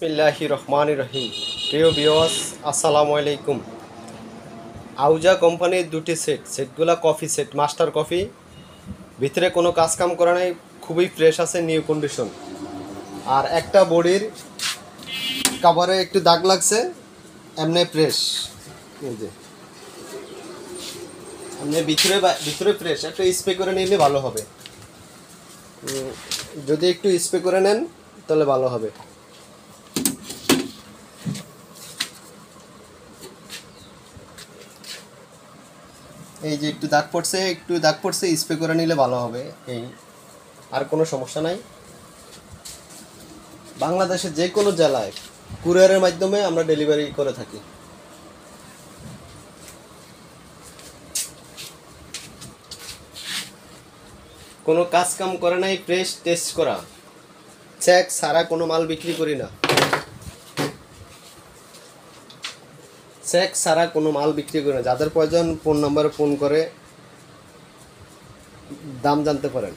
বিসমিল্লাহির রহমানির রহিম। প্রিয় ভিউয়ার্স, আসসালামু আলাইকুম। আউজা কোম্পানির দুটি সেটগুলো কফি সেট, মাস্টার কফি। ভিতরে কোনো কাজ কাম করা নাই, খুবই ফ্রেশ আছে, নিউ কন্ডিশন। আর একটা বডির কাভারে একটু দাগ লাগছে, এমনি ফ্রেশ। এই যে এমনি ভিতরে ফ্রেশ। একটু স্প্রে করে নিলে ভালো হবে। যদি একটু স্প্রে করে নেন তাহলে ভালো হবে। এই যে একটু দাগ পড়ছে, স্প্রে করে নিলে ভালো হবে। এই, আর কোনো সমস্যা নাই। বাংলাদেশের যে কোনো জেলায় কুরিয়ারের মাধ্যমে আমরা ডেলিভারি করে থাকি। কোনো কাজ কাম করে নাই, ফ্রেশ টেস্ট করা, চেক ছাড়া কোনো মাল বিক্রি করি না। চেক ছাড়া কোনো মাল বিক্রি করি না। যাদের প্রয়োজন ফোন নম্বরে ফোন করে দাম জানতে পারেন।